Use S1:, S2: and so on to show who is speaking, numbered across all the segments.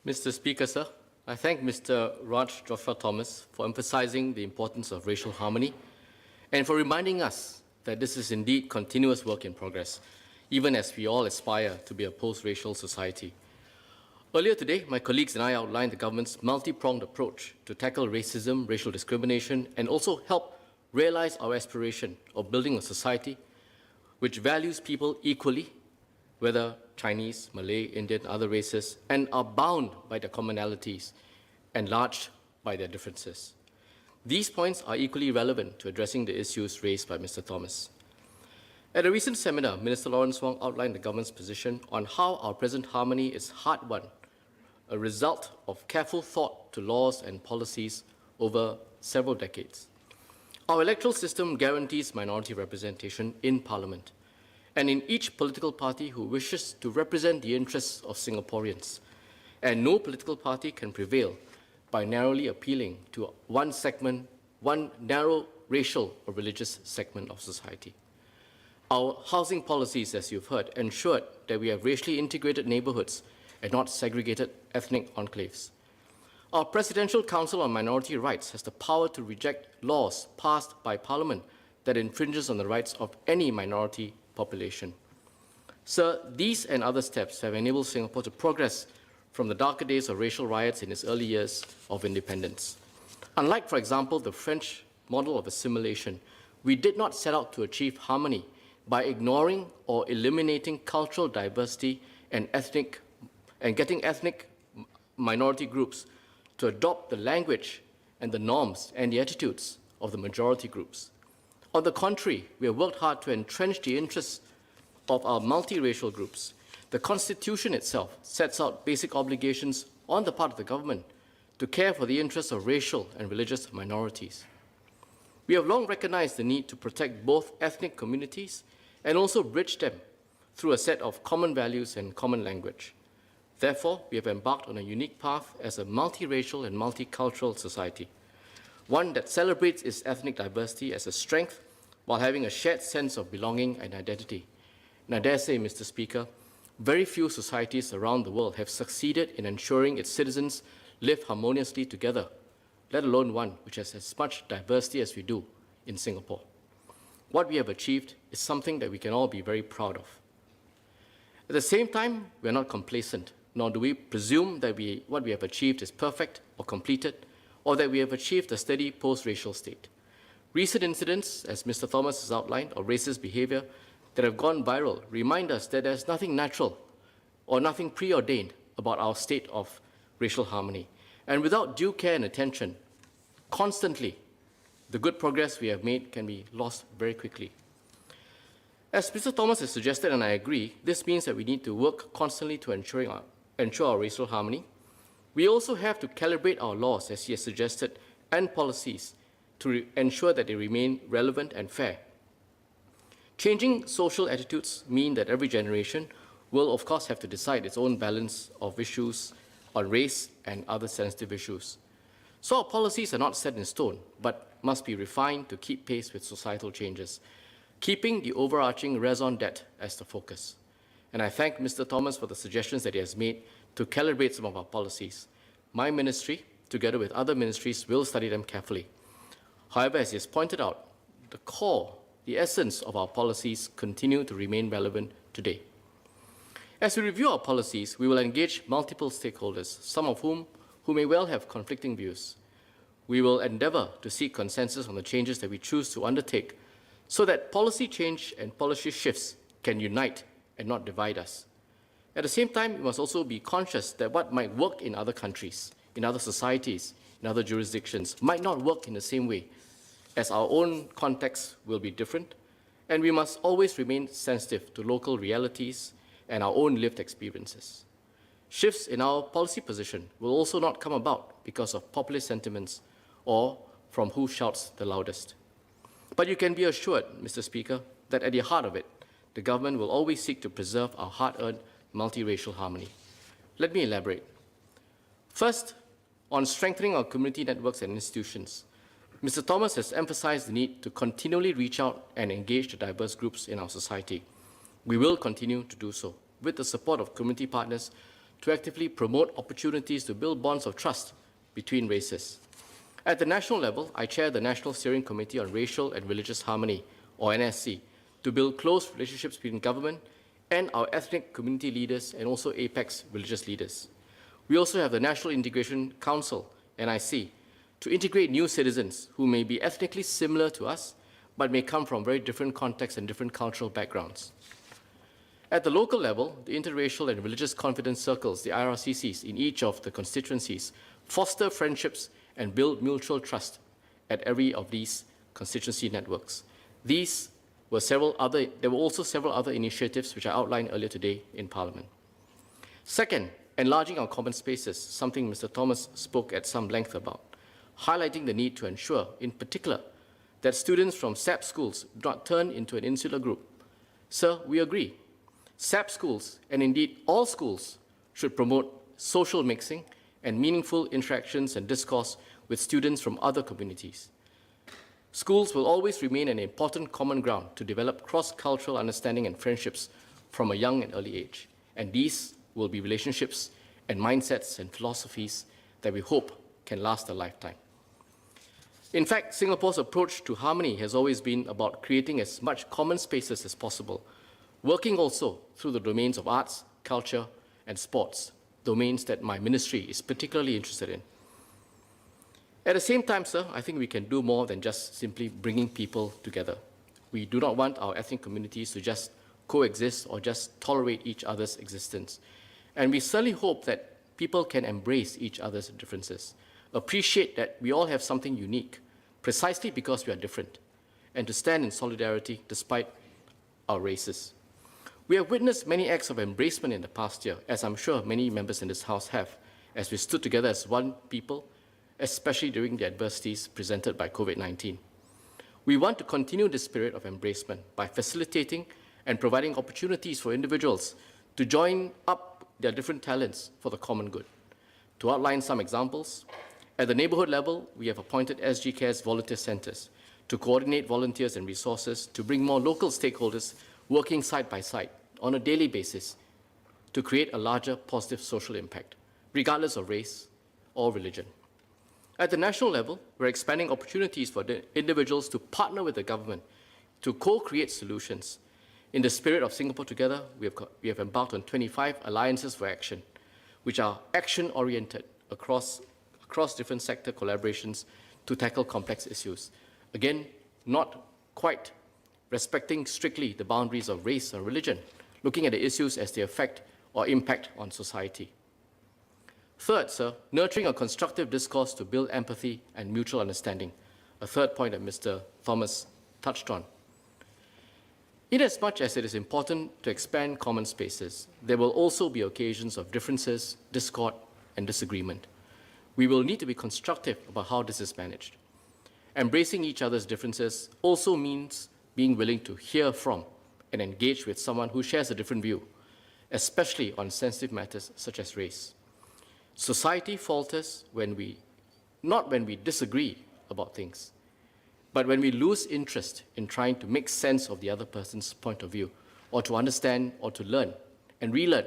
S1: Mr. Speaker, sir, I thank Mr. Raj Joshua Thomas for emphasizing the importance of racial harmony and for reminding us that this is indeed continuous work in progress, even as we all aspire to be a post-racial society. Earlier today, my colleagues and I outlined the government's multi-pronged approach to tackle racism, racial discrimination, and also help realize our aspiration of building a society which values people equally, whether Chinese, Malay, Indian, other races, and are bound by their commonalities, enlarged by their differences. These points are equally relevant to addressing the issues raised by Mr. Thomas. At a recent seminar, Minister Lawrence Wong outlined the government's position on how our present harmony is hard-won, a result of careful thought to laws and policies over several decades. Our electoral system guarantees minority representation in Parliament and in each political party who wishes to represent the interests of Singaporeans. And no political party can prevail by narrowly appealing to one segment, one narrow racial or religious segment of society. Our housing policies, as you've heard, ensured that we have racially integrated neighbourhoods and not segregated ethnic enclaves. Our Presidential Council on Minority Rights has the power to reject laws passed by Parliament that infringes on the rights of any minority population. Sir, these and other steps have enabled Singapore to progress from the darker days of racial riots in its early years of independence. Unlike, for example, the French model of assimilation, we did not set out to achieve harmony by ignoring or eliminating cultural diversity and getting ethnic minority groups to adopt the language and the norms and the attitudes of the majority groups. On the contrary, we have worked hard to entrench the interests of our multiracial groups. The Constitution itself sets out basic obligations on the part of the government to care for the interests of racial and religious minorities. We have long recognized the need to protect both ethnic communities and also bridge them through a set of common values and common language. Therefore, we have embarked on a unique path as a multiracial and multicultural society, one that celebrates its ethnic diversity as a strength while having a shared sense of belonging and identity. And I dare say, Mr. Speaker, very few societies around the world have succeeded in ensuring its citizens live harmoniously together, let alone one which has as much diversity as we do in Singapore. What we have achieved is something that we can all be very proud of. At the same time, we are not complacent, nor do we presume that what we have achieved is perfect or completed, or that we have achieved a steady post-racial state. Recent incidents, as Mr. Thomas has outlined, of racist behavior that have gone viral remind us that there's nothing natural or nothing preordained about our state of racial harmony. And without due care and attention, constantly, the good progress we have made can be lost very quickly. As Mr. Thomas has suggested, and I agree, this means that we need to work constantly to ensure our racial harmony. We also have to calibrate our laws, as he has suggested, and policies to ensure that they remain relevant and fair. Changing social attitudes mean that every generation will, of course, have to decide its own balance of issues on race and other sensitive issues. So our policies are not set in stone, but must be refined to keep pace with societal changes, keeping the overarching raison d'etre as the focus. And I thank Mr. Thomas for the suggestions that he has made to calibrate some of our policies. My ministry, together with other ministries, will study them carefully. However, as he has pointed out, the core, the essence of our policies continue to remain relevant today. As we review our policies, we will engage multiple stakeholders, some of whom may well have conflicting views. We will endeavor to seek consensus on the changes that we choose to undertake so that policy change and policy shifts can unite and not divide us. At the same time, we must also be conscious that what might work in other countries, in other societies, in other jurisdictions, might not work in the same way, as our own context will be different, and we must always remain sensitive to local realities and our own lived experiences. Shifts in our policy position will also not come about because of populist sentiments or from who shouts the loudest. But you can be assured, Mr. Speaker, that at the heart of it, the government will always seek to preserve our hard-earned multiracial harmony. Let me elaborate. First, on strengthening our community networks and institutions, Mr. Thomas has emphasized the need to continually reach out and engage the diverse groups in our society. We will continue to do so, with the support of community partners, to actively promote opportunities to build bonds of trust between races. At the national level, I chair the National Steering Committee on Racial and Religious Harmony, or NSC, to build close relationships between government and our ethnic community leaders and also APEC's religious leaders. We also have the National Integration Council, NIC, to integrate new citizens who may be ethnically similar to us, but may come from very different contexts and different cultural backgrounds. At the local level, the Interracial and Religious Confidence Circles, the IRCCs, in each of the constituencies, foster friendships and build mutual trust at every of these constituency networks. There were also several other initiatives which I outlined earlier today in Parliament. Second, enlarging our common spaces, something Mr. Thomas spoke at some length about, highlighting the need to ensure, in particular, that students from SAP schools do not turn into an insular group. Sir, we agree. SAP schools, and indeed all schools, should promote social mixing and meaningful interactions and discourse with students from other communities. Schools will always remain an important common ground to develop cross-cultural understanding and friendships from a young and early age. And these will be relationships and mindsets and philosophies that we hope can last a lifetime. In fact, Singapore's approach to harmony has always been about creating as much common spaces as possible, working also through the domains of arts, culture, and sports, domains that my ministry is particularly interested in. At the same time, sir, I think we can do more than just simply bringing people together. We do not want our ethnic communities to just coexist or just tolerate each other's existence. And we certainly hope that people can embrace each other's differences, appreciate that we all have something unique, precisely because we are different, and to stand in solidarity despite our races. We have witnessed many acts of embracement in the past year, as I'm sure many members in this House have, as we stood together as one people, especially during the adversities presented by COVID-19. We want to continue this spirit of embracement by facilitating and providing opportunities for individuals to join up their different talents for the common good. To outline some examples, at the neighbourhood level, we have appointed SG Care's volunteer centres to coordinate volunteers and resources to bring more local stakeholders working side by side on a daily basis to create a larger positive social impact, regardless of race or religion. At the national level, we're expanding opportunities for the individuals to partner with the government to co-create solutions. In the spirit of Singapore Together, we have embarked on 25 alliances for action, which are action-oriented across different sector collaborations to tackle complex issues. Again, not quite respecting strictly the boundaries of race or religion, looking at the issues as they affect or impact on society. Third, sir, nurturing a constructive discourse to build empathy and mutual understanding, a third point that Mr. Thomas touched on. Inasmuch as it is important to expand common spaces, there will also be occasions of differences, discord, and disagreement. We will need to be constructive about how this is managed. Embracing each other's differences also means being willing to hear from and engage with someone who shares a different view, especially on sensitive matters such as race. Society falters not when we disagree about things, but when we lose interest in trying to make sense of the other person's point of view, or to understand or to learn and relearn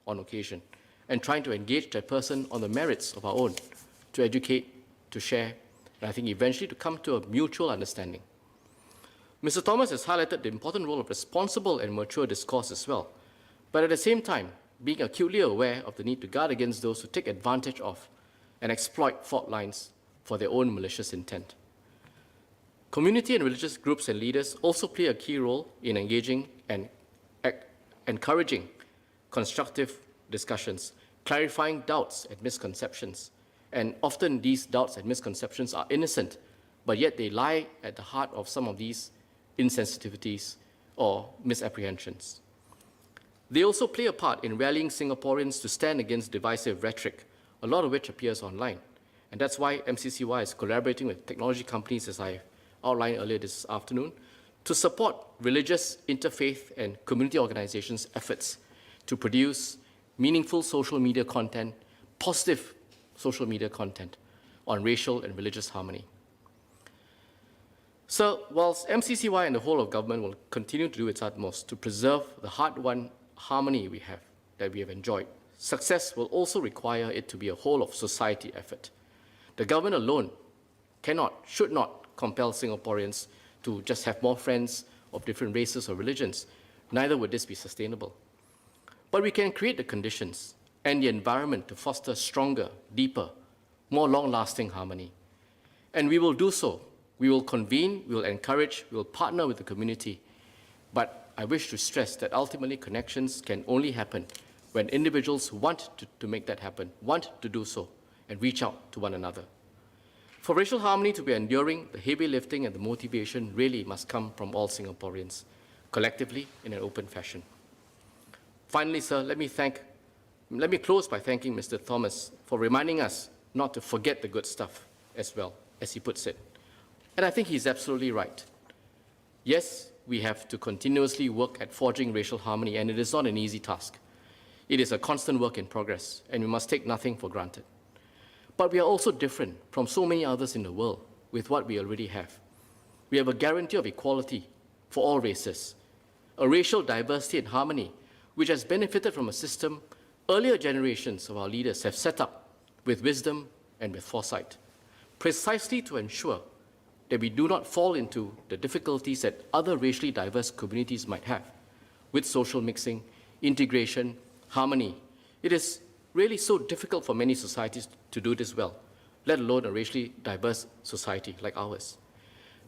S1: on occasion, and trying to engage that person on the merits of our own, to educate, to share, and I think eventually to come to a mutual understanding. Mr. Thomas has highlighted the important role of responsible and mature discourse as well, but at the same time, being acutely aware of the need to guard against those who take advantage of and exploit fault lines for their own malicious intent. Community and religious groups and leaders also play a key role in engaging and encouraging constructive discussions, clarifying doubts and misconceptions. And often these doubts and misconceptions are innocent, but yet they lie at the heart of some of these insensitivities or misapprehensions. They also play a part in rallying Singaporeans to stand against divisive rhetoric, a lot of which appears online. And that's why MCCY is collaborating with technology companies, as I outlined earlier this afternoon, to support religious, interfaith, and community organizations' efforts to produce meaningful social media content, positive social media content on racial and religious harmony. So, whilst MCCY and the whole of government will continue to do its utmost to preserve the hard-won harmony that we have enjoyed success will also require it to be a whole-of-society effort. The government alone should not compel Singaporeans to just have more friends of different races or religions. Neither would this be sustainable. But we can create the conditions and the environment to foster stronger, deeper, more long-lasting harmony. And we will do so. We will convene, we will encourage, we will partner with the community. But I wish to stress that ultimately connections can only happen when individuals want to make that happen, want to do so, and reach out to one another. For racial harmony to be enduring, the heavy lifting and the motivation really must come from all Singaporeans, collectively in an open fashion. Finally, sir, let me close by thanking Mr. Thomas for reminding us not to forget the good stuff as well, as he puts it. And I think he's absolutely right. Yes, we have to continuously work at forging racial harmony, and it is not an easy task. It is a constant work in progress, and we must take nothing for granted. But we are also different from so many others in the world with what we already have. We have a guarantee of equality for all races, a racial diversity and harmony which has benefited from a system earlier generations of our leaders have set up with wisdom and with foresight, precisely to ensure that we do not fall into the difficulties that other racially diverse communities might have with social mixing, integration, harmony. It is really so difficult for many societies to do this well, let alone a racially diverse society like ours.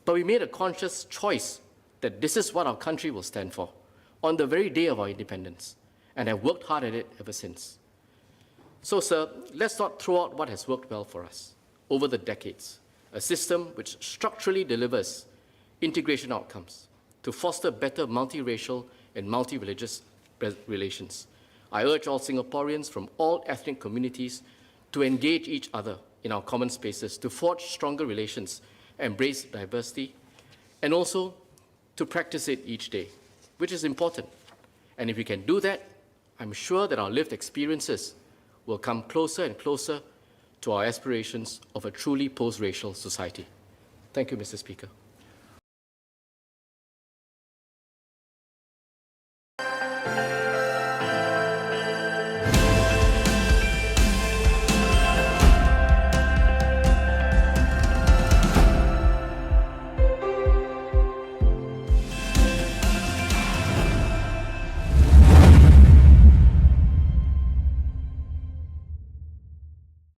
S1: But we made a conscious choice that this is what our country will stand for on the very day of our independence, and have worked hard at it ever since. So, sir, let's not throw out what has worked well for us over the decades, a system which structurally delivers integration outcomes to foster better multiracial and multi-religious relations. I urge all Singaporeans from all ethnic communities to engage each other in our common spaces, to forge stronger relations, embrace diversity, and also to practice it each day, which is important. And if we can do that, I'm sure that our lived experiences will come closer and closer to our aspirations of a truly post-racial society. Thank you, Mr. Speaker.